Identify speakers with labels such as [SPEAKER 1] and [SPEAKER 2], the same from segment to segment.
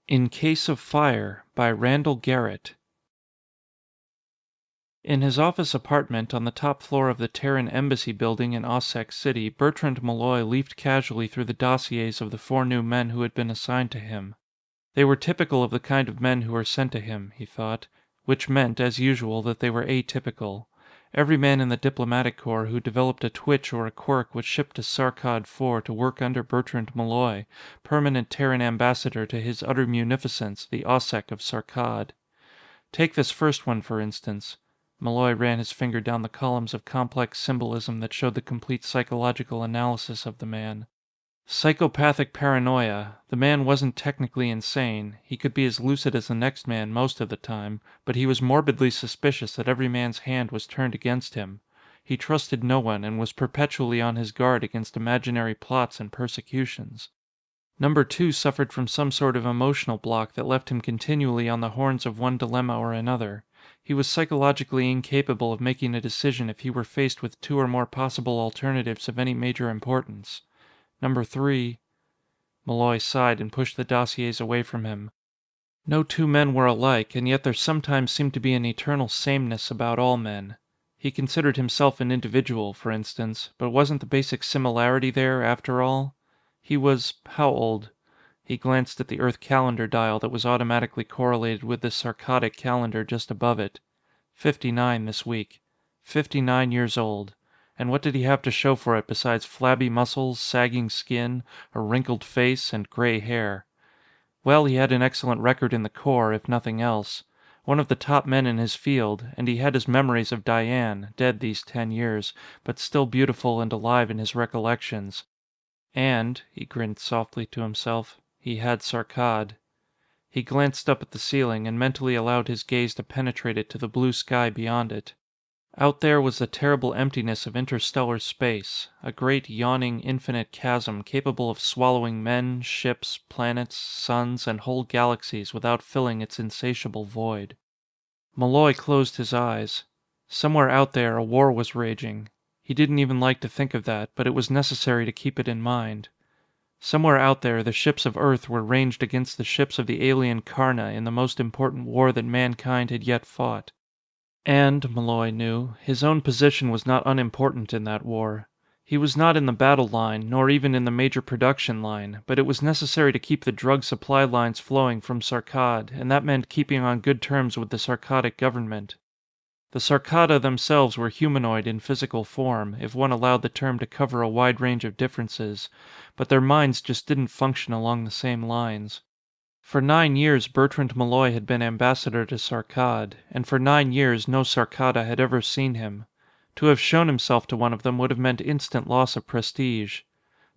[SPEAKER 1] In Case of Fire by Randall Garrett. In his office apartment on the top floor of the Terran Embassy building in Osseck City, Bertrand Malloy leafed casually through the dossiers of the four new men who had been assigned to him. They were typical of the kind of men who were sent to him, he thought, which meant, as usual, that they were atypical. Every man in the diplomatic corps who developed a twitch or a quirk was shipped to Sarkad IV to work under Bertrand Malloy, permanent Terran ambassador to his utter munificence, the Osseck of Sarkad. Take this first one, for instance. Malloy ran his finger down the columns of complex symbolism that showed the complete psychological analysis of the man. Psychopathic paranoia. The man wasn't technically insane. He could be as lucid as the next man most of the time, but he was morbidly suspicious that every man's hand was turned against him. He trusted no one and was perpetually on his guard against imaginary plots and persecutions. Number two suffered from some sort of emotional block that left him continually on the horns of one dilemma or another. He was psychologically incapable of making a decision if he were faced with two or more possible alternatives of any major importance. Number three... Malloy sighed and pushed the dossiers away from him. No two men were alike, and yet there sometimes seemed to be an eternal sameness about all men. He considered himself an individual, for instance, but wasn't the basic similarity there, after all? He was... how old? He glanced at the Earth calendar dial that was automatically correlated with the Sarkadic calendar just above it. 59 this week. 59 years old. And what did he have to show for it besides flabby muscles, sagging skin, a wrinkled face, and gray hair? Well, he had an excellent record in the Corps, if nothing else. One of the top men in his field, and he had his memories of Diane, dead these 10 years, but still beautiful and alive in his recollections. And, he grinned softly to himself, he had Sarkad. He glanced up at the ceiling and mentally allowed his gaze to penetrate it to the blue sky beyond it. Out there was the terrible emptiness of interstellar space, a great yawning infinite chasm capable of swallowing men, ships, planets, suns, and whole galaxies without filling its insatiable void. Malloy closed his eyes. Somewhere out there a war was raging. He didn't even like to think of that, but it was necessary to keep it in mind. Somewhere out there the ships of Earth were ranged against the ships of the alien Karna in the most important war that mankind had yet fought. And, Malloy knew, his own position was not unimportant in that war. He was not in the battle line, nor even in the major production line, but it was necessary to keep the drug supply lines flowing from Sarkad, and that meant keeping on good terms with the Sarkadic government. The Sarkada themselves were humanoid in physical form, if one allowed the term to cover a wide range of differences, but their minds just didn't function along the same lines. For 9 years Bertrand Malloy had been ambassador to Sarkad, and for 9 years no Sarkada had ever seen him. To have shown himself to one of them would have meant instant loss of prestige.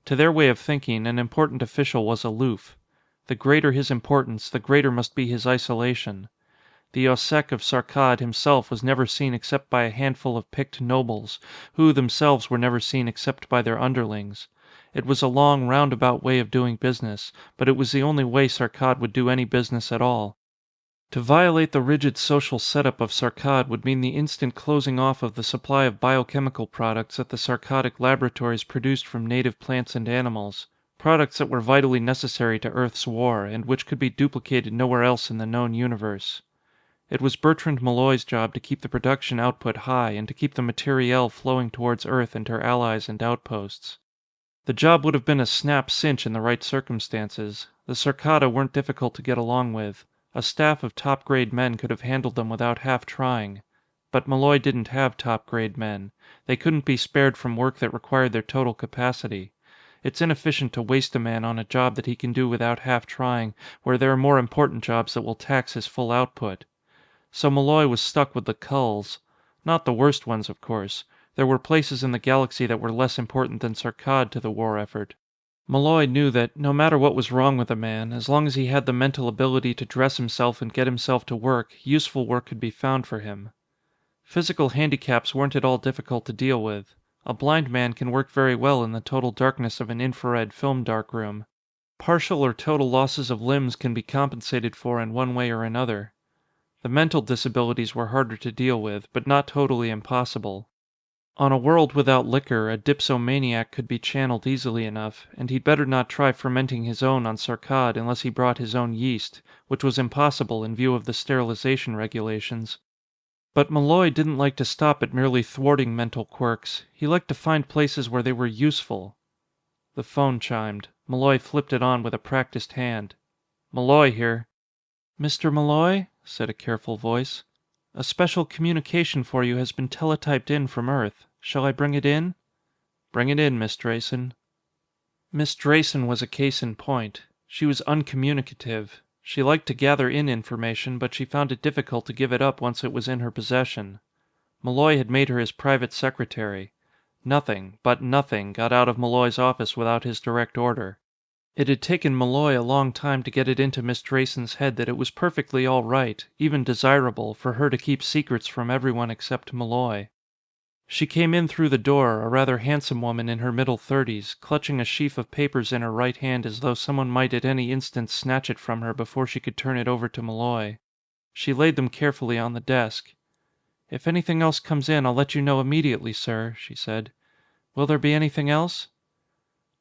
[SPEAKER 1] To their way of thinking, an important official was aloof. The greater his importance, the greater must be his isolation. The Osseck of Sarkad himself was never seen except by a handful of picked nobles, who themselves were never seen except by their underlings. It was a long, roundabout way of doing business, but it was the only way Sarkad would do any business at all. To violate the rigid social setup of Sarkad would mean the instant closing off of the supply of biochemical products that the Sarkadic laboratories produced from native plants and animals, products that were vitally necessary to Earth's war, and which could be duplicated nowhere else in the known universe. It was Bertrand Malloy's job to keep the production output high and to keep the materiel flowing towards Earth and her allies and outposts. The job would have been a snap cinch in the right circumstances. The Sarkada weren't difficult to get along with. A staff of top-grade men could have handled them without half trying. But Malloy didn't have top-grade men. They couldn't be spared from work that required their total capacity. It's inefficient to waste a man on a job that he can do without half trying, where there are more important jobs that will tax his full output. So Malloy was stuck with the culls. Not the worst ones, of course. There were places in the galaxy that were less important than Sarkad to the war effort. Malloy knew that, no matter what was wrong with a man, as long as he had the mental ability to dress himself and get himself to work, useful work could be found for him. Physical handicaps weren't at all difficult to deal with. A blind man can work very well in the total darkness of an infrared film darkroom. Partial or total losses of limbs can be compensated for in one way or another. The mental disabilities were harder to deal with, but not totally impossible. On a world without liquor, a dipsomaniac could be channeled easily enough, and he'd better not try fermenting his own on Sarkad unless he brought his own yeast, which was impossible in view of the sterilization regulations. But Malloy didn't like to stop at merely thwarting mental quirks. He liked to find places where they were useful. The phone chimed. Malloy flipped it on with a practiced hand. "Malloy here." "Mr. Malloy?" said a careful voice. "A special communication for you has been teletyped in from Earth. Shall I bring it in?" "Bring it in, Miss Drayson." Miss Drayson was a case in point. She was uncommunicative. She liked to gather in information, but she found it difficult to give it up once it was in her possession. Malloy had made her his private secretary. Nothing, but nothing, got out of Malloy's office without his direct order. It had taken Malloy a long time to get it into Miss Drayson's head that it was perfectly all right, even desirable, for her to keep secrets from everyone except Malloy. She came in through the door, a rather handsome woman in her middle 30s, clutching a sheaf of papers in her right hand as though someone might at any instant snatch it from her before she could turn it over to Malloy. She laid them carefully on the desk. "If anything else comes in, I'll let you know immediately, sir," she said. "Will there be anything else?"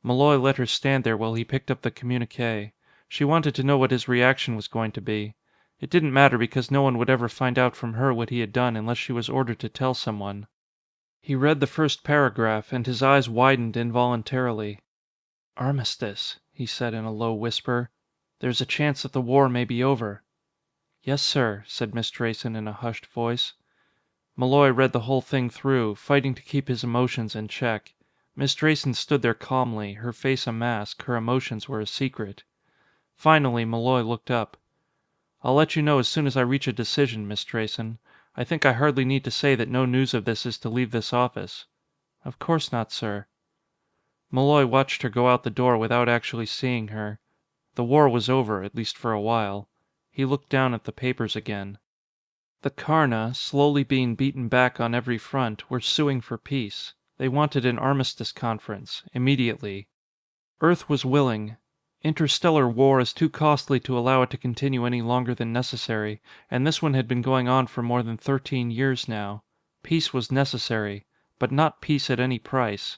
[SPEAKER 1] Malloy let her stand there while he picked up the communique. She wanted to know what his reaction was going to be. It didn't matter because no one would ever find out from her what he had done unless she was ordered to tell someone. He read the first paragraph, and his eyes widened involuntarily. "Armistice," he said in a low whisper. "There's a chance that the war may be over." "Yes, sir," said Miss Drayson in a hushed voice. Malloy read the whole thing through, fighting to keep his emotions in check. Miss Drayson stood there calmly, her face a mask, her emotions were a secret. Finally, Malloy looked up. "I'll let you know as soon as I reach a decision, Miss Drayson. I think I hardly need to say that no news of this is to leave this office." "Of course not, sir." Malloy watched her go out the door without actually seeing her. The war was over, at least for a while. He looked down at the papers again. The Karna, slowly being beaten back on every front, were suing for peace. They wanted an armistice conference, immediately. Earth was willing. Interstellar war is too costly to allow it to continue any longer than necessary, and this one had been going on for more than 13 years now. Peace was necessary, but not peace at any price.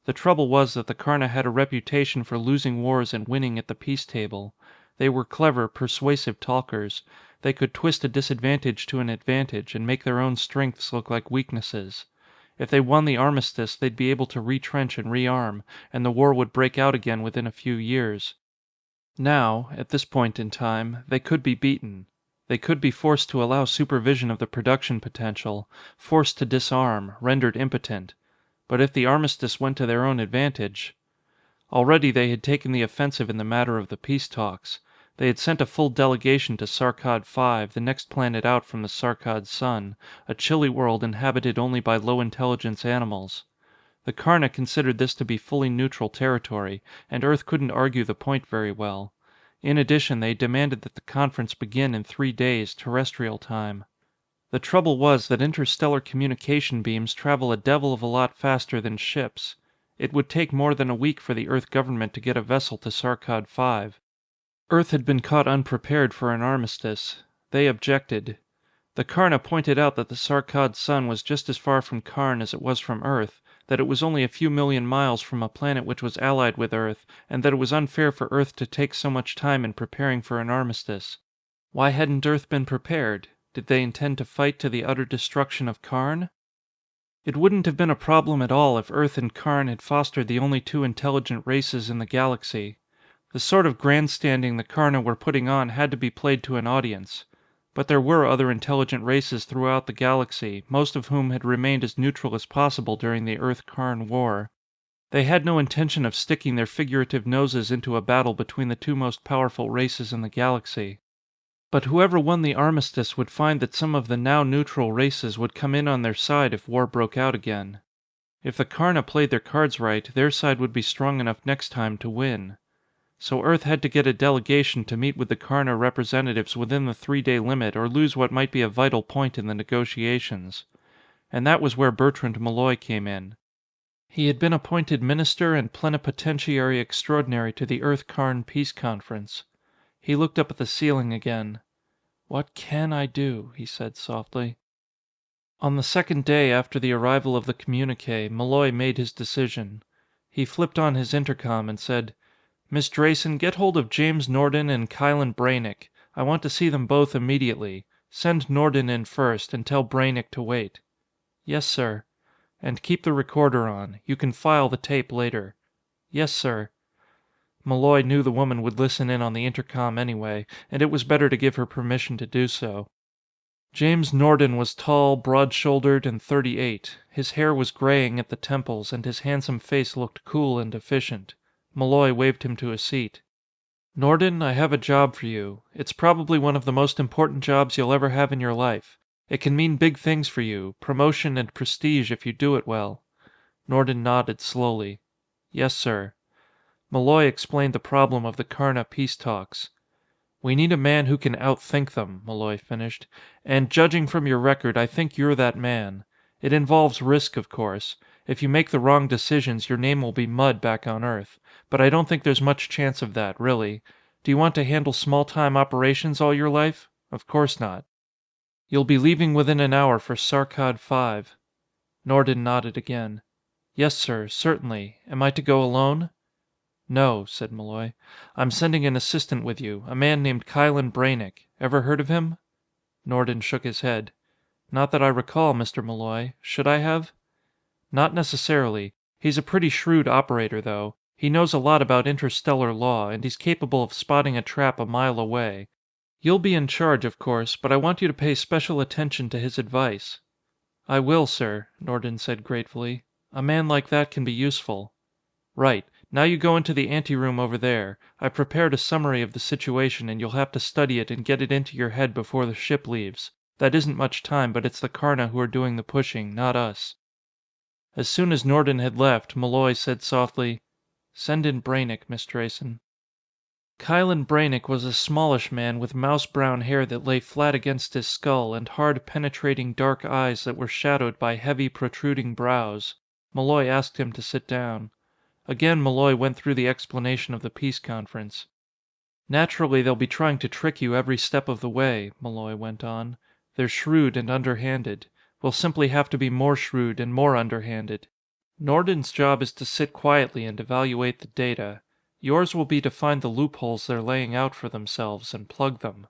[SPEAKER 1] The trouble was that the Karna had a reputation for losing wars and winning at the peace table. They were clever, persuasive talkers. They could twist a disadvantage to an advantage and make their own strengths look like weaknesses. If they won the armistice, they'd be able to retrench and rearm, and the war would break out again within a few years. Now, at this point in time, they could be beaten. They could be forced to allow supervision of the production potential, forced to disarm, rendered impotent. But if the armistice went to their own advantage... Already they had taken the offensive in the matter of the peace talks. They had sent a full delegation to Sarkad V, the next planet out from the Sarkad sun, a chilly world inhabited only by low-intelligence animals. The Karna considered this to be fully neutral territory, and Earth couldn't argue the point very well. In addition, they demanded that the conference begin in 3 days, terrestrial time. The trouble was that interstellar communication beams travel a devil of a lot faster than ships. It would take more than a week for the Earth government to get a vessel to Sarkad V. Earth had been caught unprepared for an armistice. They objected. The Karna pointed out that the Sarkad sun was just as far from Karn as it was from Earth, that it was only a few million miles from a planet which was allied with Earth, and that it was unfair for Earth to take so much time in preparing for an armistice. Why hadn't Earth been prepared? Did they intend to fight to the utter destruction of Karn? It wouldn't have been a problem at all if Earth and Karn had fostered the only 2 intelligent races in the galaxy. The sort of grandstanding the Karna were putting on had to be played to an audience. But there were other intelligent races throughout the galaxy, most of whom had remained as neutral as possible during the Earth-Karn War. They had no intention of sticking their figurative noses into a battle between the 2 most powerful races in the galaxy. But whoever won the armistice would find that some of the now neutral races would come in on their side if war broke out again. If the Karna played their cards right, their side would be strong enough next time to win. So Earth had to get a delegation to meet with the Karna representatives within the 3-day limit or lose what might be a vital point in the negotiations. And that was where Bertrand Malloy came in. He had been appointed Minister and Plenipotentiary Extraordinary to the Earth-Karn Peace Conference. He looked up at the ceiling again. "What can I do?" he said softly. On the second day after the arrival of the communique, Malloy made his decision. He flipped on his intercom and said, "Miss Drayson, get hold of James Norden and Kylan Brainick. I want to see them both immediately. Send Norden in first, and tell Brainick to wait." "Yes, sir." "And keep the recorder on. You can file the tape later." "Yes, sir." Malloy knew the woman would listen in on the intercom anyway, and it was better to give her permission to do so. James Norden was tall, broad-shouldered, and 38. His hair was graying at the temples, and his handsome face looked cool and efficient. Malloy waved him to a seat. "Norden, I have a job for you. It's probably one of the most important jobs you'll ever have in your life. It can mean big things for you, promotion and prestige if you do it well." Norden nodded slowly. "Yes, sir." Malloy explained the problem of the Karna peace talks. "We need a man who can outthink them," Malloy finished. "And judging from your record, I think you're that man. It involves risk, of course. If you make the wrong decisions, your name will be mud back on Earth. But I don't think there's much chance of that, really. Do you want to handle small-time operations all your life? Of course not. You'll be leaving within an hour for Sarkad 5. Norden nodded again. "Yes, sir, certainly. Am I to go alone?" "No," said Malloy. "I'm sending an assistant with you, a man named Kylan Brainick. Ever heard of him?" Norden shook his head. "Not that I recall, Mr. Malloy. Should I have?" "Not necessarily. He's a pretty shrewd operator, though. He knows a lot about interstellar law, and he's capable of spotting a trap a mile away. You'll be in charge, of course, but I want you to pay special attention to his advice." "I will, sir," Norden said gratefully. "A man like that can be useful." "Right. Now you go into the anteroom over there. I prepared a summary of the situation and you'll have to study it and get it into your head before the ship leaves. That isn't much time, but it's the Karna who are doing the pushing, not us." As soon as Norden had left, Malloy said softly, "Send in Brainick, Miss Drayson." Kylan Brainick was a smallish man with mouse-brown hair that lay flat against his skull and hard, penetrating dark eyes that were shadowed by heavy, protruding brows. Malloy asked him to sit down. Again Malloy went through the explanation of the peace conference. "Naturally they'll be trying to trick you every step of the way," Malloy went on. "They're shrewd and underhanded. We'll simply have to be more shrewd and more underhanded. Norden's job is to sit quietly and evaluate the data. Yours will be to find the loopholes they're laying out for themselves and plug them.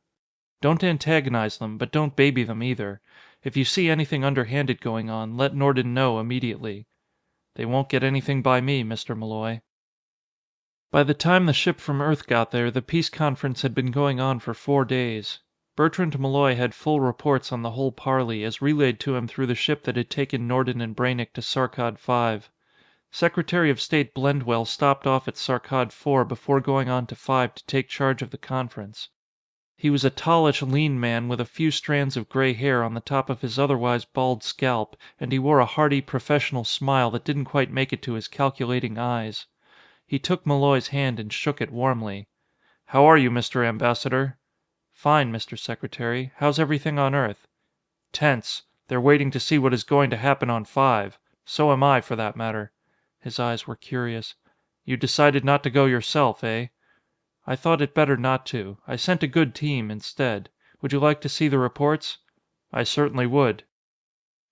[SPEAKER 1] Don't antagonize them, but don't baby them either. If you see anything underhanded going on, let Norden know immediately. They won't get anything by me, Mr. Malloy." By the time the ship from Earth got there, the peace conference had been going on for 4 days. Bertrand Malloy had full reports on the whole parley, as relayed to him through the ship that had taken Norden and Brainick to Sarkad 5. Secretary of State Blendwell stopped off at Sarkad 4 before going on to 5 to take charge of the conference. He was a tallish, lean man with a few strands of gray hair on the top of his otherwise bald scalp, and he wore a hearty, professional smile that didn't quite make it to his calculating eyes. He took Malloy's hand and shook it warmly. "How are you, Mr. Ambassador?" "Fine, Mr. Secretary. How's everything on Earth?" "Tense. They're waiting to see what is going to happen on 5. So am I, for that matter." His eyes were curious. "You decided not to go yourself, eh?" "I thought it better not to. I sent a good team instead. Would you like to see the reports?" "I certainly would."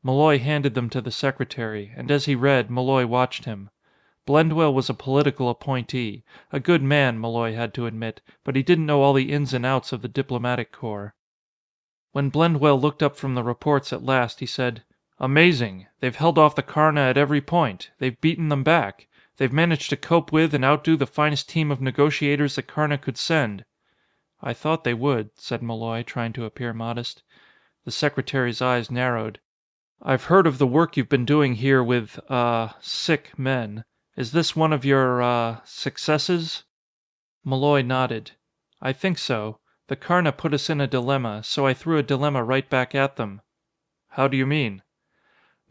[SPEAKER 1] Malloy handed them to the secretary, and as he read, Malloy watched him. Blendwell was a political appointee, a good man, Malloy had to admit, but he didn't know all the ins and outs of the diplomatic corps. When Blendwell looked up from the reports at last, he said, "Amazing. They've held off the Karna at every point. They've beaten them back. They've managed to cope with and outdo the finest team of negotiators that Karna could send." "I thought they would," said Malloy, trying to appear modest. The secretary's eyes narrowed. "I've heard of the work you've been doing here with, sick men. Is this one of your, successes?" Malloy nodded. "I think so. The Karna put us in a dilemma, so I threw a dilemma right back at them." "How do you mean?"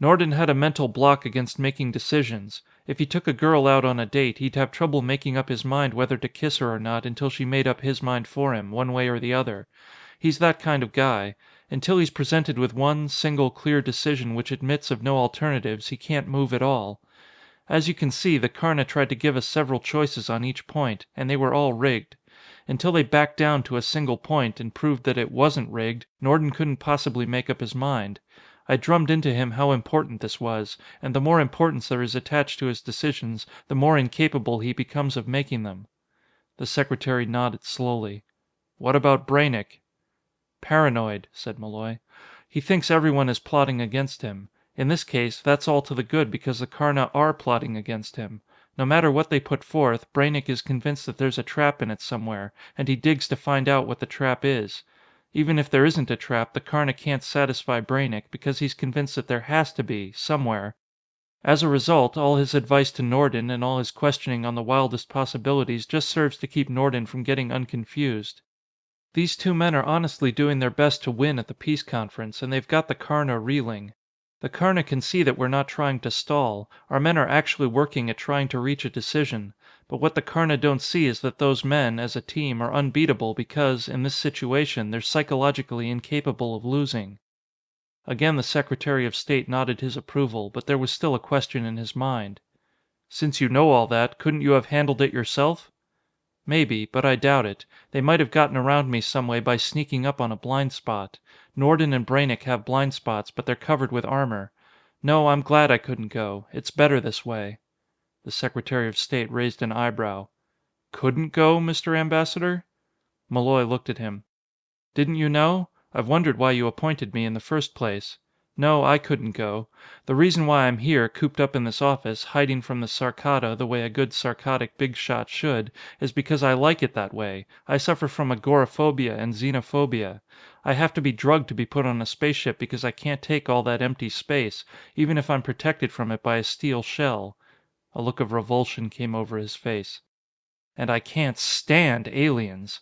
[SPEAKER 1] "Norden had a mental block against making decisions. If he took a girl out on a date, he'd have trouble making up his mind whether to kiss her or not until she made up his mind for him, one way or the other. He's that kind of guy. Until he's presented with one, single, clear decision which admits of no alternatives, he can't move at all. As you can see, the Karna tried to give us several choices on each point, and they were all rigged. Until they backed down to a single point and proved that it wasn't rigged, Norden couldn't possibly make up his mind. I drummed into him how important this was, and the more importance there is attached to his decisions, the more incapable he becomes of making them." The Secretary nodded slowly. "What about Braynek?" "Paranoid," said Malloy. "He thinks everyone is plotting against him. In this case, that's all to the good because the Karna are plotting against him. No matter what they put forth, Braynek is convinced that there's a trap in it somewhere, and he digs to find out what the trap is. Even if there isn't a trap, the Karna can't satisfy Braynek because he's convinced that there has to be, somewhere. As a result, all his advice to Norden and all his questioning on the wildest possibilities just serves to keep Norden from getting unconfused. These two men are honestly doing their best to win at the peace conference, and they've got the Karna reeling. The Karna can see that we're not trying to stall. Our men are actually working at trying to reach a decision. But what the Karna don't see is that those men, as a team, are unbeatable because, in this situation, they're psychologically incapable of losing." Again the Secretary of State nodded his approval, but there was still a question in his mind. "Since you know all that, couldn't you have handled it yourself?" "Maybe, but I doubt it. They might have gotten around me some way by sneaking up on a blind spot. Norden and Braynek have blind spots, but they're covered with armor. No, I'm glad I couldn't go. It's better this way." The Secretary of State raised an eyebrow. "Couldn't go, Mr. Ambassador?" Malloy looked at him. "Didn't you know? I've wondered why you appointed me in the first place. No, I couldn't go. The reason why I'm here, cooped up in this office, hiding from the Sarkata the way a good sarcotic big shot should, is because I like it that way. I suffer from agoraphobia and xenophobia. I have to be drugged to be put on a spaceship because I can't take all that empty space, even if I'm protected from it by a steel shell." A look of revulsion came over his face. "And I can't stand aliens.